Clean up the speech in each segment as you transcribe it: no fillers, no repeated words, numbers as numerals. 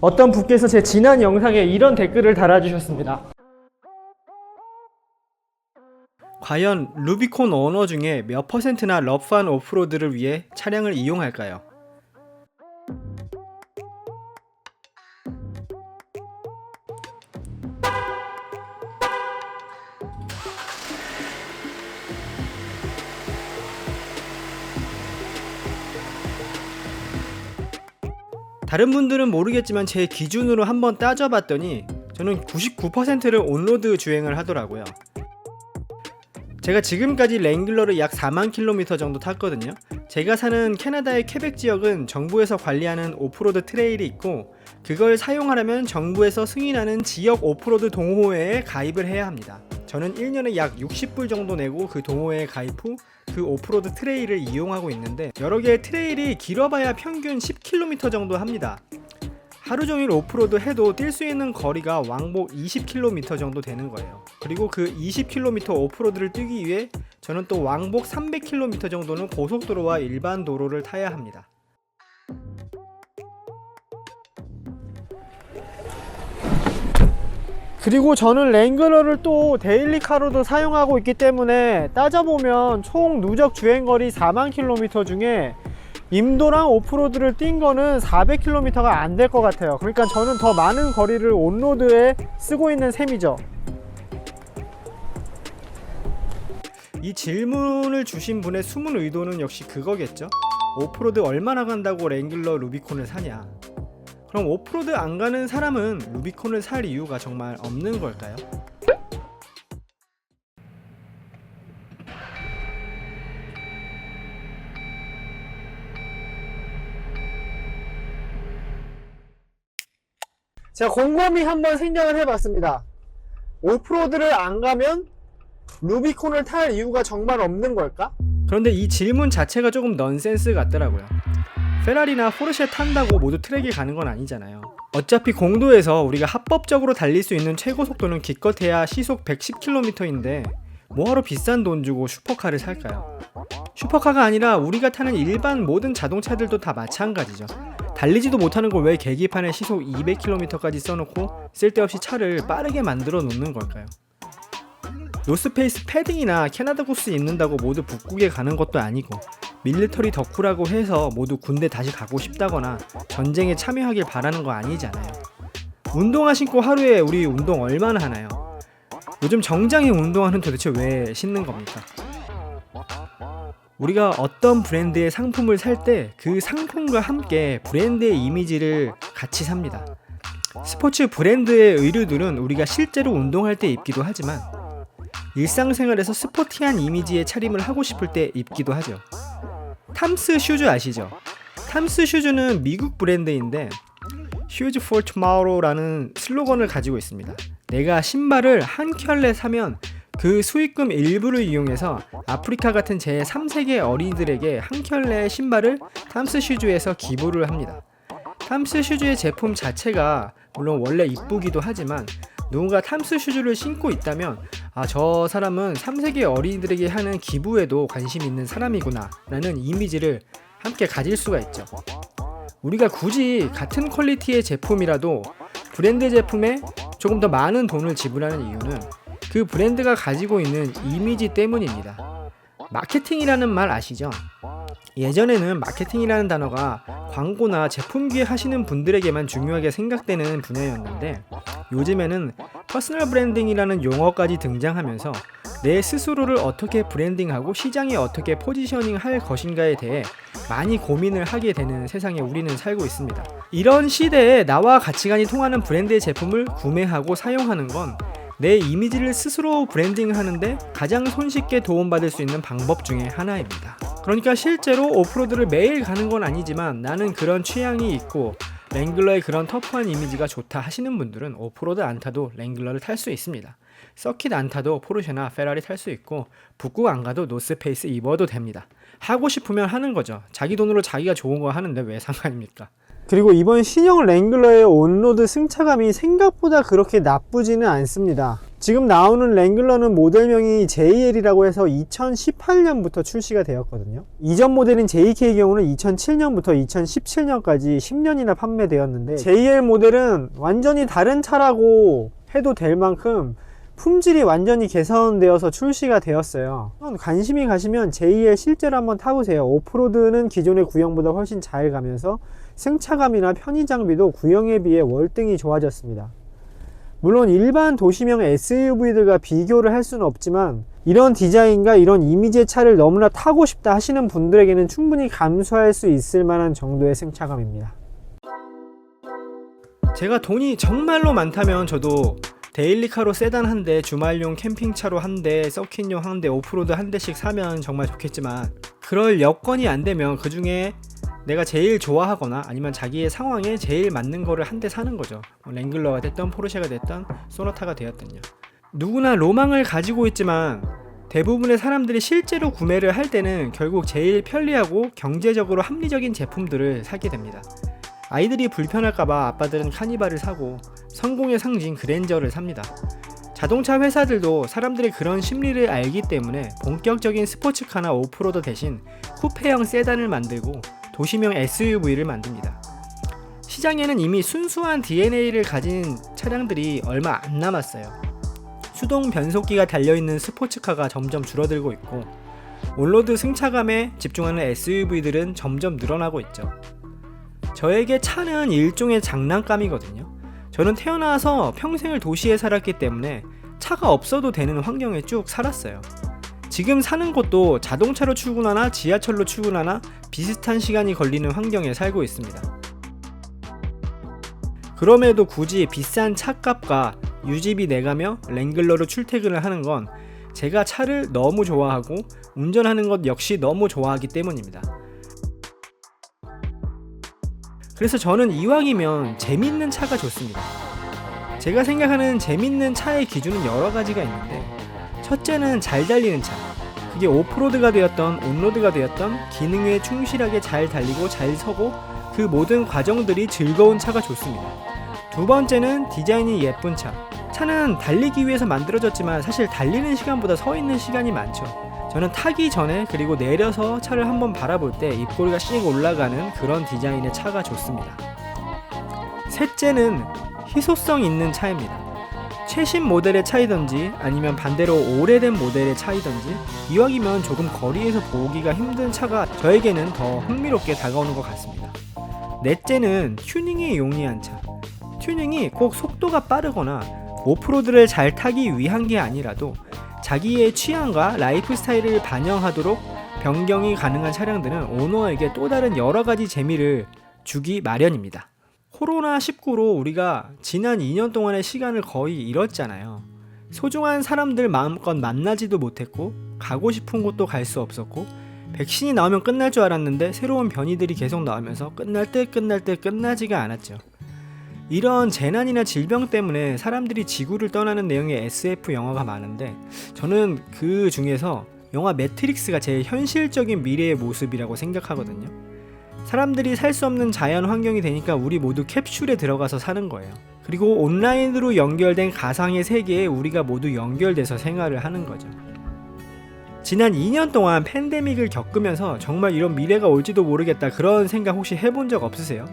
어떤 분께서 제 지난 영상에 이런 댓글을 달아주셨습니다. 과연 루비콘 오너 중에 몇 퍼센트나 러프한 오프로드를 위해 차량을 이용할까요? 다른 분들은 모르겠지만 제 기준으로 한번 따져봤더니 저는 99%를 온로드 주행을 하더라고요. 제가 지금까지 랭글러를 약 4만 킬로미터 정도 탔거든요. 제가 사는 캐나다의 퀘벡 지역은 정부에서 관리하는 오프로드 트레일이 있고, 그걸 사용하려면 정부에서 승인하는 지역 오프로드 동호회에 가입을 해야 합니다. 저는 1년에 약 60불 정도 내고 그 동호회에 가입 후 그 오프로드 트레일을 이용하고 있는데, 여러 개의 트레일이 길어봐야 평균 10km 정도 합니다. 하루 종일 오프로드 해도 뛸 수 있는 거리가 왕복 20km 정도 되는 거예요. 그리고 그 20km 오프로드를 뛰기 위해 저는 또 왕복 300km 정도는 고속도로와 일반 도로를 타야 합니다. 그리고 저는 랭글러를 또 데일리카로도 사용하고 있기 때문에 따져보면 총 누적 주행거리 4만 킬로미터 중에 임도랑 오프로드를 뛴 거는 400km가 안 될 것 같아요. 그러니까 저는 더 많은 거리를 온로드에 쓰고 있는 셈이죠. 이 질문을 주신 분의 숨은 의도는 역시 그거겠죠. 오프로드 얼마나 간다고 랭글러 루비콘을 사냐. 그럼 오프로드 안 가는 사람은 루비콘을 살 이유가 정말 없는 걸까요? 제가 곰곰이 한번 생각을 해봤습니다. 오프로드를 안 가면 루비콘을 탈 이유가 정말 없는 걸까? 그런데 이 질문 자체가 조금 넌센스 같더라고요. 페라리나 포르쉐 탄다고 모두 트랙에 가는 건 아니잖아요. 어차피 공도에서 우리가 합법적으로 달릴 수 있는 최고 속도는 기껏해야 시속 110km인데 뭐하러 비싼 돈 주고 슈퍼카를 살까요? 슈퍼카가 아니라 우리가 타는 일반 모든 자동차들도 다 마찬가지죠. 달리지도 못하는 걸 왜 계기판에 시속 200km까지 써놓고 쓸데없이 차를 빠르게 만들어 놓는 걸까요? 노스페이스 패딩이나 캐나다 구스 입는다고 모두 북극에 가는 것도 아니고, 밀리터리 덕후라고 해서 모두 군대 다시 가고 싶다거나 전쟁에 참여하길 바라는 거 아니잖아요. 운동화 신고 하루에 우리 운동 얼마나 하나요? 요즘 정장의 운동화는 도대체 왜 신는 겁니까? 우리가 어떤 브랜드의 상품을 살 때 그 상품과 함께 브랜드의 이미지를 같이 삽니다. 스포츠 브랜드의 의류들은 우리가 실제로 운동할 때 입기도 하지만 일상생활에서 스포티한 이미지의 차림을 하고 싶을 때 입기도 하죠. 탐스 슈즈 아시죠? 탐스 슈즈는 미국 브랜드인데 Shoes for Tomorrow라는 슬로건을 가지고 있습니다. 내가 신발을 한 켤레 사면 그 수익금 일부를 이용해서 아프리카 같은 제3세계 어린이들에게 한 켤레의 신발을 탐스 슈즈에서 기부를 합니다. 탐스 슈즈의 제품 자체가 물론 원래 이쁘기도 하지만 누군가 탐스 슈즈를 신고 있다면 저 사람은 3세계 어린이들에게 하는 기부에도 관심 있는 사람이구나 라는 이미지를 함께 가질 수가 있죠. 우리가 굳이 같은 퀄리티의 제품이라도 브랜드 제품에 조금 더 많은 돈을 지불하는 이유는 그 브랜드가 가지고 있는 이미지 때문입니다. 마케팅이라는 말 아시죠? 예전에는 마케팅이라는 단어가 광고나 제품 기획 하시는 분들에게만 중요하게 생각되는 분야였는데, 요즘에는 퍼스널 브랜딩이라는 용어까지 등장하면서 내 스스로를 어떻게 브랜딩하고 시장에 어떻게 포지셔닝 할 것인가에 대해 많이 고민을 하게 되는 세상에 우리는 살고 있습니다. 이런 시대에 나와 가치관이 통하는 브랜드의 제품을 구매하고 사용하는 건 내 이미지를 스스로 브랜딩하는데 가장 손쉽게 도움받을 수 있는 방법 중에 하나입니다. 그러니까 실제로 오프로드를 매일 가는 건 아니지만 나는 그런 취향이 있고 랭글러의 그런 터프한 이미지가 좋다 하시는 분들은 오프로드 안 타도 랭글러를 탈 수 있습니다. 서킷 안 타도 포르쉐나 페라리 탈 수 있고 북극 안 가도 노스페이스 입어도 됩니다. 하고 싶으면 하는 거죠. 자기 돈으로 자기가 좋은 거 하는데 왜 상관입니까? 그리고 이번 신형 랭글러의 온로드 승차감이 생각보다 그렇게 나쁘지는 않습니다. 지금 나오는 랭글러는 모델명이 JL이라고 해서 2018년부터 출시가 되었거든요. 이전 모델인 JK의 경우는 2007년부터 2017년까지 10년이나 판매되었는데, JL 모델은 완전히 다른 차라고 해도 될 만큼 품질이 완전히 개선되어서 출시가 되었어요. 관심이 가시면 JL 실제로 한번 타보세요. 오프로드는 기존의 구형보다 훨씬 잘 가면서 승차감이나 편의 장비도 구형에 비해 월등히 좋아졌습니다. 물론 일반 도시명 SUV들과 비교를 할 수는 없지만, 이런 디자인과 이런 이미지의 차를 너무나 타고 싶다 하시는 분들에게는 충분히 감수할 수 있을 만한 정도의 승차감입니다. 제가 돈이 정말로 많다면 저도 데일리카로 세단 한 대, 주말용 캠핑차로 한 대, 서킷용 한 대, 오프로드 한 대씩 사면 정말 좋겠지만, 그럴 여건이 안 되면 그 중에 내가 제일 좋아하거나 아니면 자기의 상황에 제일 맞는 거를 한 대 사는 거죠. 랭글러가 됐던 포르쉐가 됐던 소나타가 되었던요. 누구나 로망을 가지고 있지만 대부분의 사람들이 실제로 구매를 할 때는 결국 제일 편리하고 경제적으로 합리적인 제품들을 사게 됩니다. 아이들이 불편할까봐 아빠들은 카니발을 사고 성공의 상징 그랜저를 삽니다. 자동차 회사들도 사람들의 그런 심리를 알기 때문에 본격적인 스포츠카나 오프로드 대신 쿠페형 세단을 만들고 도시명 SUV를 만듭니다. 시장에는 이미 순수한 DNA를 가진 차량들이 얼마 안 남았어요. 수동 변속기가 달려있는 스포츠카가 점점 줄어들고 있고, 온로드 승차감에 집중하는 SUV들은 점점 늘어나고 있죠. 저에게 차는 일종의 장난감이거든요. 저는 태어나서 평생을 도시에 살았기 때문에 차가 없어도 되는 환경에 쭉 살았어요. 지금 사는 곳도 자동차로 출근하나 지하철로 출근하나 비슷한 시간이 걸리는 환경에 살고 있습니다. 그럼에도 굳이 비싼 차값과 유지비 내가며 랭글러로 출퇴근을 하는 건 제가 차를 너무 좋아하고 운전하는 것 역시 너무 좋아하기 때문입니다. 그래서 저는 이왕이면 재밌는 차가 좋습니다. 제가 생각하는 재밌는 차의 기준은 여러 가지가 있는데, 첫째는 잘 달리는 차. 그게 오프로드가 되었던 온로드가 되었던 기능에 충실하게 잘 달리고 잘 서고 그 모든 과정들이 즐거운 차가 좋습니다. 두 번째는 디자인이 예쁜 차. 차는 달리기 위해서 만들어졌지만 사실 달리는 시간보다 서 있는 시간이 많죠. 저는 타기 전에 그리고 내려서 차를 한번 바라볼 때 입꼬리가 씩 올라가는 그런 디자인의 차가 좋습니다. 셋째는 희소성 있는 차입니다. 최신 모델의 차이든지 아니면 반대로 오래된 모델의 차이든지 이왕이면 조금 거리에서 보기가 힘든 차가 저에게는 더 흥미롭게 다가오는 것 같습니다. 넷째는 튜닝이 용이한 차. 튜닝이 꼭 속도가 빠르거나 오프로드를 잘 타기 위한 게 아니라도 자기의 취향과 라이프 스타일을 반영하도록 변경이 가능한 차량들은 오너에게 또 다른 여러 가지 재미를 주기 마련입니다. 코로나19로 우리가 지난 2년 동안의 시간을 거의 잃었잖아요. 소중한 사람들 마음껏 만나지도 못했고 가고 싶은 곳도 갈 수 없었고, 백신이 나오면 끝날 줄 알았는데 새로운 변이들이 계속 나오면서 끝날 듯 끝나지가 않았죠. 이런 재난이나 질병 때문에 사람들이 지구를 떠나는 내용의 SF 영화가 많은데, 저는 그 중에서 영화 매트릭스가 제일 현실적인 미래의 모습이라고 생각하거든요. 사람들이 살 수 없는 자연 환경이 되니까 우리 모두 캡슐에 들어가서 사는 거예요. 그리고 온라인으로 연결된 가상의 세계에 우리가 모두 연결돼서 생활을 하는 거죠. 지난 2년 동안 팬데믹을 겪으면서 정말 이런 미래가 올지도 모르겠다, 그런 생각 혹시 해본 적 없으세요?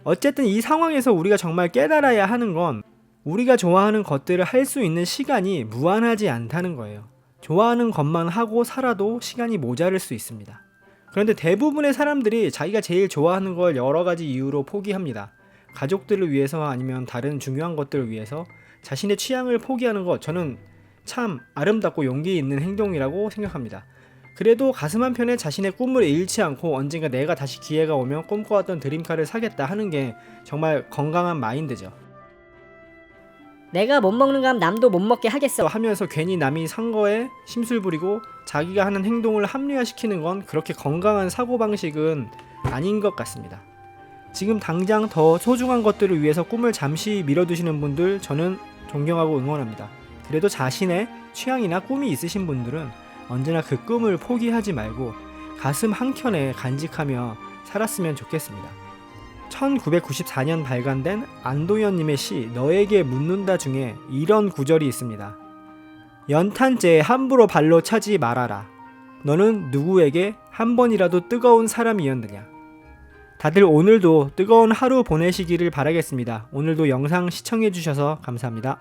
어쨌든 이 상황에서 우리가 정말 깨달아야 하는 건 우리가 좋아하는 것들을 할 수 있는 시간이 무한하지 않다는 거예요. 좋아하는 것만 하고 살아도 시간이 모자랄 수 있습니다. 그런데 대부분의 사람들이 자기가 제일 좋아하는 걸 여러 가지 이유로 포기합니다. 가족들을 위해서 아니면 다른 중요한 것들을 위해서 자신의 취향을 포기하는 것, 저는 참 아름답고 용기 있는 행동이라고 생각합니다. 그래도 가슴 한편에 자신의 꿈을 잃지 않고 언젠가 내가 다시 기회가 오면 꿈꿔왔던 드림카를 사겠다 하는 게 정말 건강한 마인드죠. 내가 못 먹는 거 하면 남도 못 먹게 하겠어 하면서 괜히 남이 산 거에 심술 부리고 자기가 하는 행동을 합리화시키는 건 그렇게 건강한 사고방식은 아닌 것 같습니다. 지금 당장 더 소중한 것들을 위해서 꿈을 잠시 미뤄두시는 분들 저는 존경하고 응원합니다. 그래도 자신의 취향이나 꿈이 있으신 분들은 언제나 그 꿈을 포기하지 말고 가슴 한켠에 간직하며 살았으면 좋겠습니다. 1994년 발간된 안도현님의 시 너에게 묻는다 중에 이런 구절이 있습니다. 연탄재에 함부로 발로 차지 말아라. 너는 누구에게 한 번이라도 뜨거운 사람이었느냐. 다들 오늘도 뜨거운 하루 보내시기를 바라겠습니다. 오늘도 영상 시청해주셔서 감사합니다.